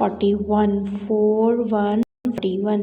41 41.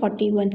41.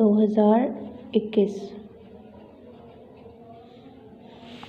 2021.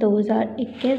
2021.